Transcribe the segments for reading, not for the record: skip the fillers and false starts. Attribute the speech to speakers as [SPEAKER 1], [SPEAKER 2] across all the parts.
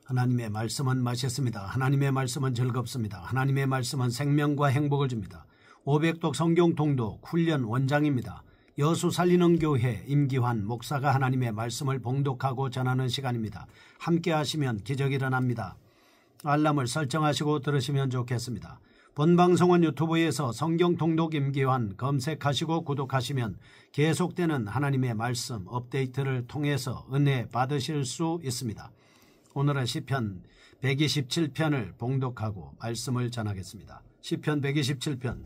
[SPEAKER 1] 하나님의 말씀은 맛있습니다. 하나님의 말씀은 즐겁습니다. 하나님의 말씀은 생명과 행복을 줍니다. 500독 성경 통독 훈련 원장입니다. 여수 살리는 교회 임기환 목사가 하나님의 말씀을 봉독하고 전하는 시간입니다. 함께 하시면 기적이 일어납니다. 알람을 설정하시고 들으시면 좋겠습니다. 본 방송은 유튜브에서 성경 통독 임기환 검색하시고 구독하시면 계속되는 하나님의 말씀 업데이트를 통해서 은혜 받으실 수 있습니다. 오늘은 시편 127편을 봉독하고 말씀을 전하겠습니다. 시편 127편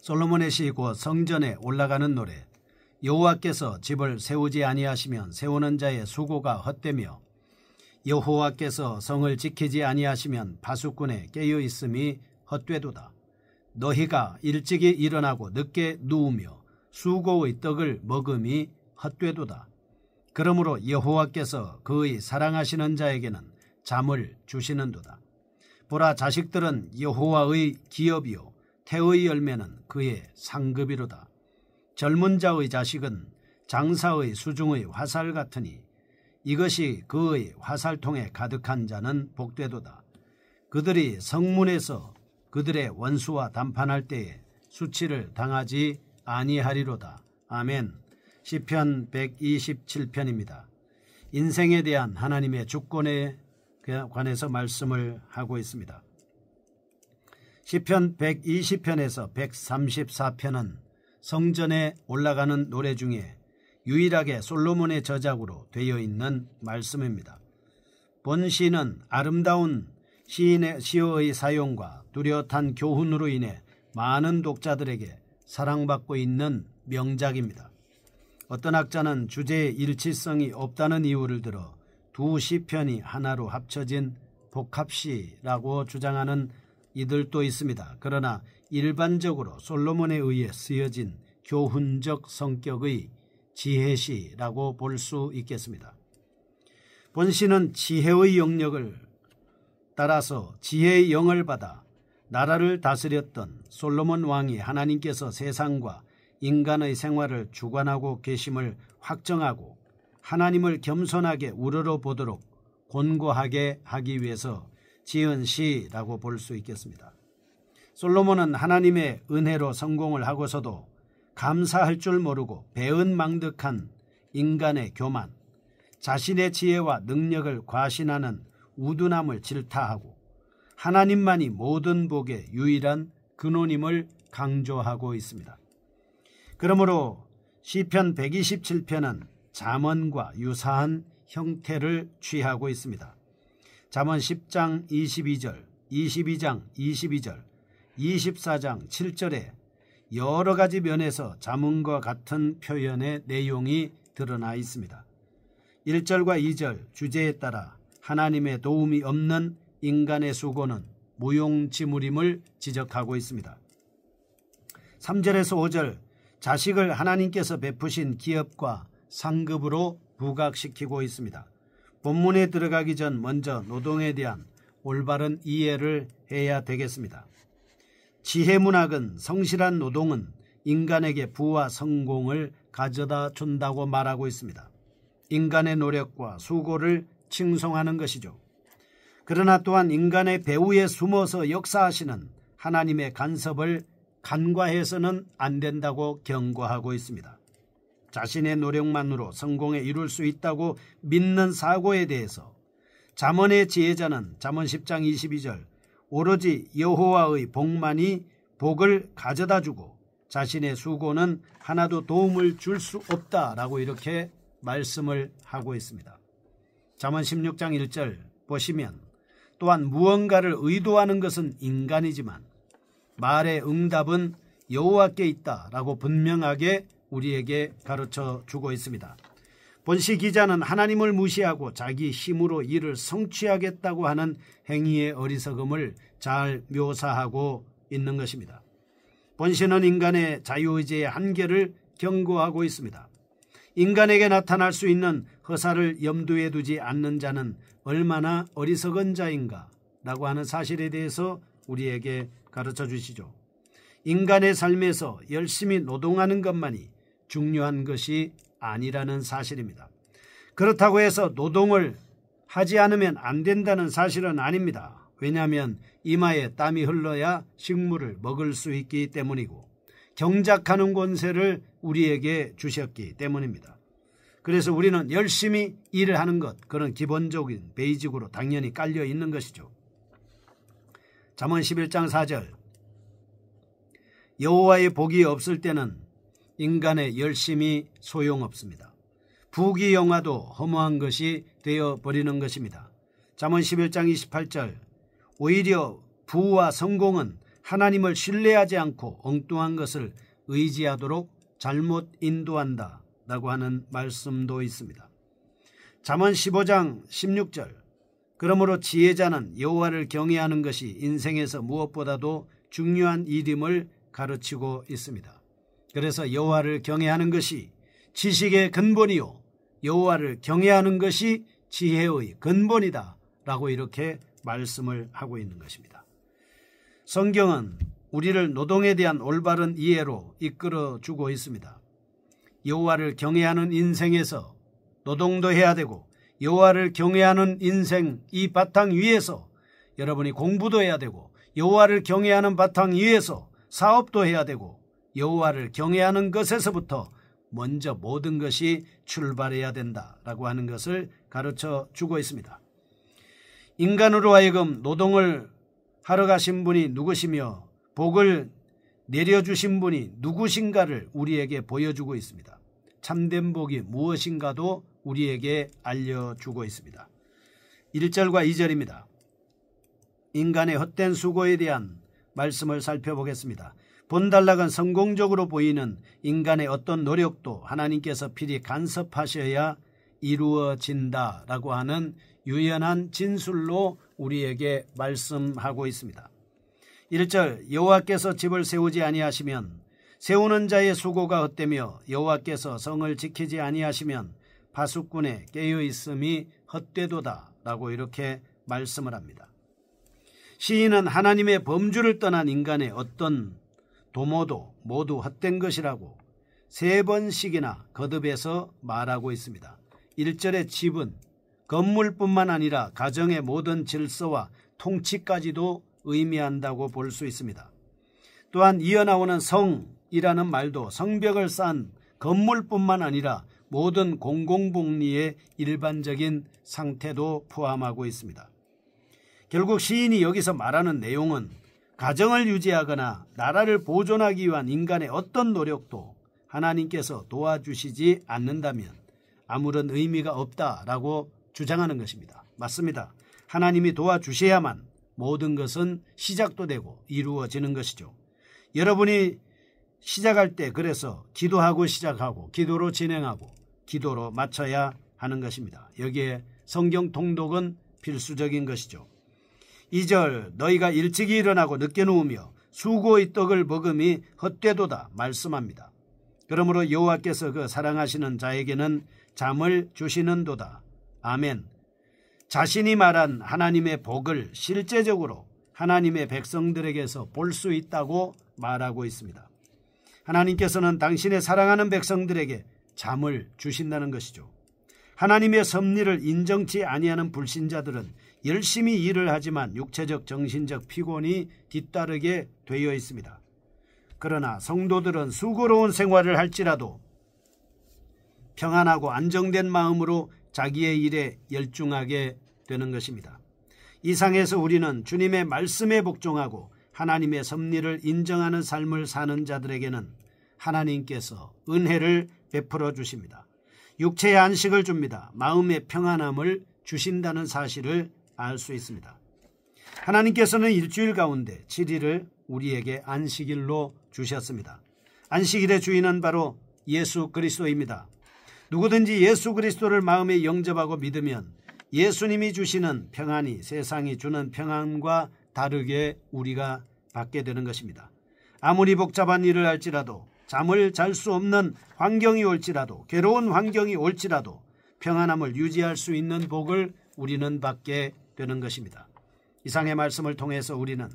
[SPEAKER 1] 솔로몬의 시고 성전에 올라가는 노래. 여호와께서 집을 세우지 아니하시면 세우는 자의 수고가 헛되며 여호와께서 성을 지키지 아니하시면 파수꾼의 깨어있음이 헛되도다. 너희가 일찍이 일어나고 늦게 누우며 수고의 떡을 먹음이 헛되도다. 그러므로 여호와께서 그의 사랑하시는 자에게는 잠을 주시는도다. 보라, 자식들은 여호와의 기업이요 태의 열매는 그의 상급이로다. 젊은 자의 자식은 장사의 수중의 화살 같으니 이것이 그의 화살통에 가득한 자는 복되도다. 그들이 성문에서 그들의 원수와 담판할 때에 수치를 당하지 아니하리로다. 아멘. 시편 127편입니다. 인생에 대한 하나님의 주권에 관해서 말씀을 하고 있습니다. 시편 120편에서 134편은 성전에 올라가는 노래 중에 유일하게 솔로몬의 저작으로 되어 있는 말씀입니다. 본 시는 아름다운 시어의 사용과 뚜렷한 교훈으로 인해 많은 독자들에게 사랑받고 있는 명작입니다. 어떤 학자는 주제의 일치성이 없다는 이유를 들어 두 시편이 하나로 합쳐진 복합시라고 주장하는 이들도 있습니다. 그러나 일반적으로 솔로몬에 의해 쓰여진 교훈적 성격의 지혜시라고 볼 수 있겠습니다. 본시는 지혜의 영역을 따라서 지혜의 영을 받아 나라를 다스렸던 솔로몬 왕이 하나님께서 세상과 인간의 생활을 주관하고 계심을 확정하고 하나님을 겸손하게 우러러보도록 권고하게 하기 위해서 지은 시라고 볼 수 있겠습니다. 솔로몬은 하나님의 은혜로 성공을 하고서도 감사할 줄 모르고 배은망덕한 인간의 교만, 자신의 지혜와 능력을 과신하는 우둔함을 질타하고 하나님만이 모든 복의 유일한 근원임을 강조하고 있습니다. 그러므로 시편 127편은 잠언과 유사한 형태를 취하고 있습니다. 잠언 10장 22절, 22장 22절, 24장 7절에 여러 가지 면에서 잠언과 같은 표현의 내용이 드러나 있습니다. 1절과 2절 주제에 따라 하나님의 도움이 없는 인간의 수고는 무용지물임을 지적하고 있습니다. 3절에서 5절 자식을 하나님께서 베푸신 기업과 상급으로 부각시키고 있습니다. 본문에 들어가기 전 먼저 노동에 대한 올바른 이해를 해야 되겠습니다. 지혜문학은 성실한 노동은 인간에게 부와 성공을 가져다 준다고 말하고 있습니다. 인간의 노력과 수고를 칭송하는 것이죠. 그러나 또한 인간의 배후에 숨어서 역사하시는 하나님의 간섭을 간과해서는 안 된다고 경고하고 있습니다. 자신의 노력만으로 성공에 이룰 수 있다고 믿는 사고에 대해서 잠언의 지혜자는 잠언 10장 22절 오로지 여호와의 복만이 복을 가져다주고 자신의 수고는 하나도 도움을 줄 수 없다라고 이렇게 말씀을 하고 있습니다. 잠언 16장 1절 보시면 또한 무언가를 의도하는 것은 인간이지만 말의 응답은 여호와께 있다라고 분명하게 우리에게 가르쳐 주고 있습니다. 본시 기자는 하나님을 무시하고 자기 힘으로 일을 성취하겠다고 하는 행위의 어리석음을 잘 묘사하고 있는 것입니다. 본시는 인간의 자유의지의 한계를 경고하고 있습니다. 인간에게 나타날 수 있는 허사를 염두에 두지 않는 자는 얼마나 어리석은 자인가 라고 하는 사실에 대해서 우리에게 가르쳐 주시죠. 인간의 삶에서 열심히 노동하는 것만이 중요한 것이 아니라는 사실입니다. 그렇다고 해서 노동을 하지 않으면 안 된다는 사실은 아닙니다. 왜냐하면 이마에 땀이 흘러야 식물을 먹을 수 있기 때문이고 경작하는 권세를 우리에게 주셨기 때문입니다. 그래서 우리는 열심히 일을 하는 것, 그런 기본적인 베이직으로 당연히 깔려 있는 것이죠. 잠언 11장 4절, 여호와의 복이 없을 때는 인간의 열심이 소용없습니다. 부귀영화도 허무한 것이 되어버리는 것입니다. 잠언 11장 28절, 오히려 부와 성공은 하나님을 신뢰하지 않고 엉뚱한 것을 의지하도록 잘못 인도한다 라고 하는 말씀도 있습니다. 잠언 15장 16절, 그러므로 지혜자는 여호와를 경외하는 것이 인생에서 무엇보다도 중요한 일임을 가르치고 있습니다. 그래서 여호와를 경외하는 것이 지식의 근본이요 여호와를 경외하는 것이 지혜의 근본이다 라고 이렇게 말씀을 하고 있는 것입니다. 성경은 우리를 노동에 대한 올바른 이해로 이끌어주고 있습니다. 여호와를 경외하는 인생에서 노동도 해야 되고 여호와를 경외하는 인생 이 바탕 위에서 여러분이 공부도 해야 되고 여호와를 경외하는 바탕 위에서 사업도 해야 되고 여호와를 경외하는 것에서부터 먼저 모든 것이 출발해야 된다라고 하는 것을 가르쳐 주고 있습니다. 인간으로 하여금 노동을 하러 가신 분이 누구시며 복을 내려주신 분이 누구신가를 우리에게 보여주고 있습니다. 참된 복이 무엇인가도 우리에게 알려주고 있습니다. 1절과 2절입니다. 인간의 헛된 수고에 대한 말씀을 살펴보겠습니다. 본단락은 성공적으로 보이는 인간의 어떤 노력도 하나님께서 필히 간섭하셔야 이루어진다라고 하는 유연한 진술로 우리에게 말씀하고 있습니다. 1절, 여호와께서 집을 세우지 아니하시면 세우는 자의 수고가 헛되며 여호와께서 성을 지키지 아니하시면 파수꾼의 깨어있음이 헛되도다 라고 이렇게 말씀을 합니다. 시인은 하나님의 범주를 떠난 인간의 어떤 도모도 모두 헛된 것이라고 3번씩이나 거듭해서 말하고 있습니다. 1절의 집은 건물뿐만 아니라 가정의 모든 질서와 통치까지도 의미한다고 볼 수 있습니다. 또한 이어나오는 성이라는 말도 성벽을 쌓은 건물뿐만 아니라 모든 공공복리의 일반적인 상태도 포함하고 있습니다. 결국 시인이 여기서 말하는 내용은 가정을 유지하거나 나라를 보존하기 위한 인간의 어떤 노력도 하나님께서 도와주시지 않는다면 아무런 의미가 없다라고 주장하는 것입니다. 맞습니다. 하나님이 도와주셔야만 모든 것은 시작도 되고 이루어지는 것이죠. 여러분이 시작할 때 그래서 기도하고 시작하고 기도로 진행하고 기도로 마쳐야 하는 것입니다. 여기에 성경 통독은 필수적인 것이죠. 2절, 너희가 일찍이 일어나고 늦게 누우며 수고의 떡을 먹음이 헛되도다 말씀합니다. 그러므로 여호와께서 그 사랑하시는 자에게는 잠을 주시는도다. 아멘. 자신이 말한 하나님의 복을 실제적으로 하나님의 백성들에게서 볼 수 있다고 말하고 있습니다. 하나님께서는 당신의 사랑하는 백성들에게 잠을 주신다는 것이죠. 하나님의 섭리를 인정치 아니하는 불신자들은 열심히 일을 하지만 육체적 정신적 피곤이 뒤따르게 되어 있습니다. 그러나 성도들은 수고로운 생활을 할지라도 평안하고 안정된 마음으로 자기의 일에 열중하게 되는 것입니다. 이 상에서 우리는 주님의 말씀에 복종하고 하나님의 섭리를 인정하는 삶을 사는 자들에게는 하나님께서 은혜를 베풀어 주십니다. 육체의 안식을 줍니다. 마음의 평안함을 주신다는 사실을 알 수 있습니다. 하나님께서는 일주일 가운데 7일을 우리에게 안식일로 주셨습니다. 안식일의 주인은 바로 예수 그리스도입니다. 누구든지 예수 그리스도를 마음에 영접하고 믿으면 예수님이 주시는 평안이 세상이 주는 평안과 다르게 우리가 받게 되는 것입니다. 아무리 복잡한 일을 할지라도 잠을 잘 수 없는 환경이 올지라도 괴로운 환경이 올지라도 평안함을 유지할 수 있는 복을 우리는 받게 되는 것입니다. 이상의 말씀을 통해서 우리는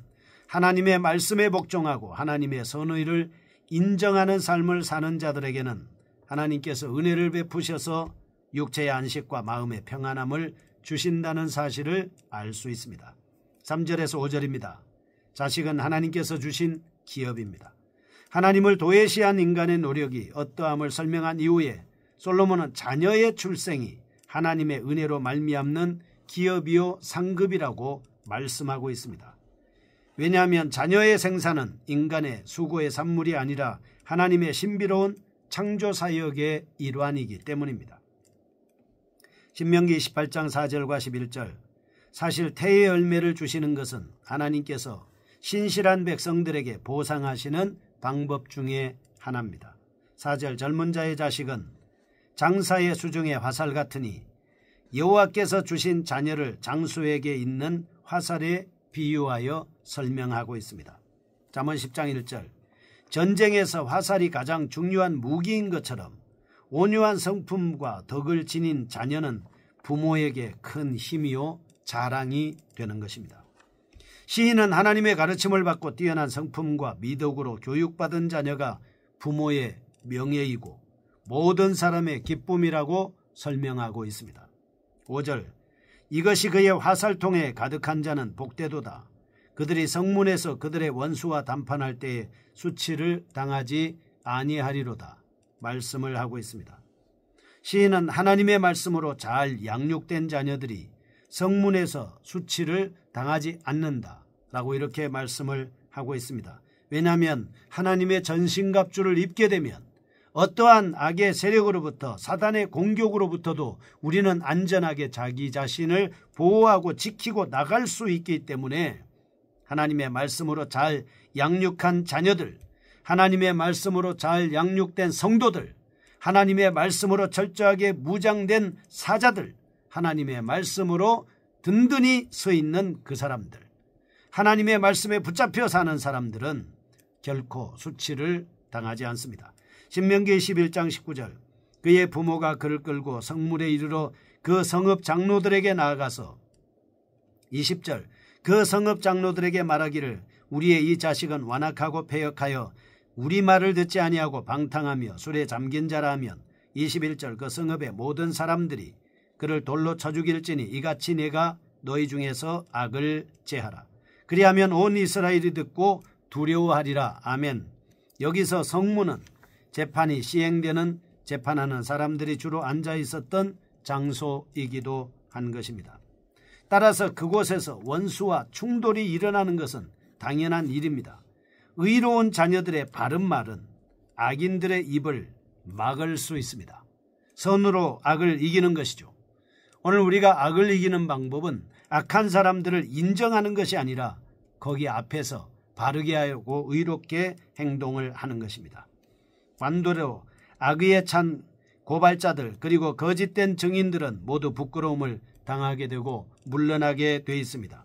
[SPEAKER 1] 하나님의 말씀에 복종하고 하나님의 선의를 인정하는 삶을 사는 자들에게는 하나님께서 은혜를 베푸셔서 육체의 안식과 마음의 평안함을 주신다는 사실을 알 수 있습니다. 3절에서 5절입니다. 자식은 하나님께서 주신 기업입니다. 하나님을 도외시한 인간의 노력이 어떠함을 설명한 이후에 솔로몬은 자녀의 출생이 하나님의 은혜로 말미암는 기업이요 상급이라고 말씀하고 있습니다. 왜냐하면 자녀의 생사는 인간의 수고의 산물이 아니라 하나님의 신비로운 창조사역의 일환이기 때문입니다. 신명기 28장 4절과 11절 사실 태의 열매를 주시는 것은 하나님께서 신실한 백성들에게 보상하시는 방법 중에 하나입니다. 4절 젊은 자의 자식은 장사의 수중의 화살 같으니 여호와께서 주신 자녀를 장수에게 있는 화살에 비유하여 설명하고 있습니다. 잠언 10장 1절 전쟁에서 화살이 가장 중요한 무기인 것처럼 온유한 성품과 덕을 지닌 자녀는 부모에게 큰 힘이요 자랑이 되는 것입니다. 시인은 하나님의 가르침을 받고 뛰어난 성품과 미덕으로 교육받은 자녀가 부모의 명예이고 모든 사람의 기쁨이라고 설명하고 있습니다. 5절 이것이 그의 화살통에 가득한 자는 복되도다. 그들이 성문에서 그들의 원수와 담판할 때에 수치를 당하지 아니하리로다. 말씀을 하고 있습니다. 시인은 하나님의 말씀으로 잘 양육된 자녀들이 성문에서 수치를 당하지 않는다라고 이렇게 말씀을 하고 있습니다. 왜냐하면 하나님의 전신갑주를 입게 되면 어떠한 악의 세력으로부터 사단의 공격으로부터도 우리는 안전하게 자기 자신을 보호하고 지키고 나갈 수 있기 때문에 하나님의 말씀으로 잘 양육한 자녀들, 하나님의 말씀으로 잘 양육된 성도들, 하나님의 말씀으로 철저하게 무장된 사자들, 하나님의 말씀으로 든든히 서 있는 그 사람들, 하나님의 말씀에 붙잡혀 사는 사람들은 결코 수치를 당하지 않습니다. 신명기 11장 19절 그의 부모가 그를 끌고 성문에 이르러 그 성읍 장로들에게 나아가서 20절 그 성읍 장로들에게 말하기를 우리의 이 자식은 완악하고 패역하여 우리 말을 듣지 아니하고 방탕하며 술에 잠긴 자라 하면 21절 그 성읍의 모든 사람들이 그를 돌로 쳐 죽일지니 이같이 내가 너희 중에서 악을 제하라. 그리하면 온 이스라엘이 듣고 두려워하리라. 아멘. 여기서 성문은 재판이 시행되는 재판하는 사람들이 주로 앉아 있었던 장소이기도 한 것입니다. 따라서 그곳에서 원수와 충돌이 일어나는 것은 당연한 일입니다. 의로운 자녀들의 바른 말은 악인들의 입을 막을 수 있습니다. 선으로 악을 이기는 것이죠. 오늘 우리가 악을 이기는 방법은 악한 사람들을 인정하는 것이 아니라 거기 앞에서 바르게 하고 의롭게 행동을 하는 것입니다. 반대로 악의에 찬 고발자들 그리고 거짓된 증인들은 모두 부끄러움을 당하게 되고 물러나게 돼 있습니다.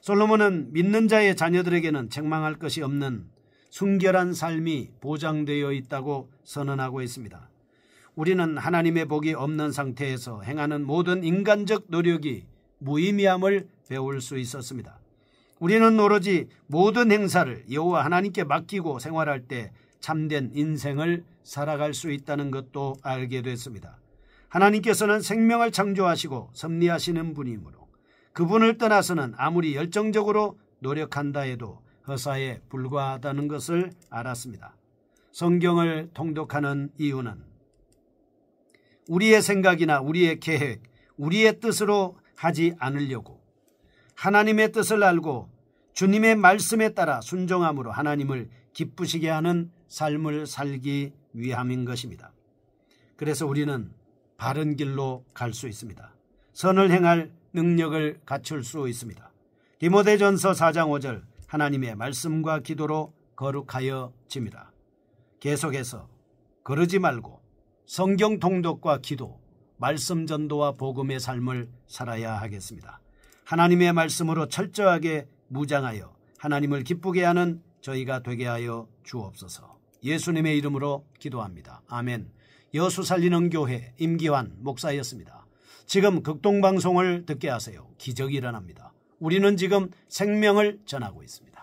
[SPEAKER 1] 솔로몬은 믿는 자의 자녀들에게는 책망할 것이 없는 순결한 삶이 보장되어 있다고 선언하고 있습니다. 우리는 하나님의 복이 없는 상태에서 행하는 모든 인간적 노력이 무의미함을 배울 수 있었습니다. 우리는 오로지 모든 행사를 여호와 하나님께 맡기고 생활할 때 참된 인생을 살아갈 수 있다는 것도 알게 됐습니다. 하나님께서는 생명을 창조하시고 섭리하시는 분이므로 그분을 떠나서는 아무리 열정적으로 노력한다 해도 허사에 불과하다는 것을 알았습니다. 성경을 통독하는 이유는 우리의 생각이나 우리의 계획, 우리의 뜻으로 하지 않으려고 하나님의 뜻을 알고 주님의 말씀에 따라 순종함으로 하나님을 기쁘시게 하는 삶을 살기 위함인 것입니다. 그래서 우리는 바른 길로 갈 수 있습니다. 선을 행할 능력을 갖출 수 있습니다. 디모데전서 4장 5절 하나님의 말씀과 기도로 거룩하여 짐이라. 계속해서 거르지 말고 성경 통독과 기도, 말씀 전도와 복음의 삶을 살아야 하겠습니다. 하나님의 말씀으로 철저하게 무장하여 하나님을 기쁘게 하는 저희가 되게 하여 주옵소서. 예수님의 이름으로 기도합니다. 아멘. 여수 살리는 교회 임기환 목사였습니다. 지금 극동방송을 듣게 하세요. 기적이 일어납니다. 우리는 지금 생명을 전하고 있습니다.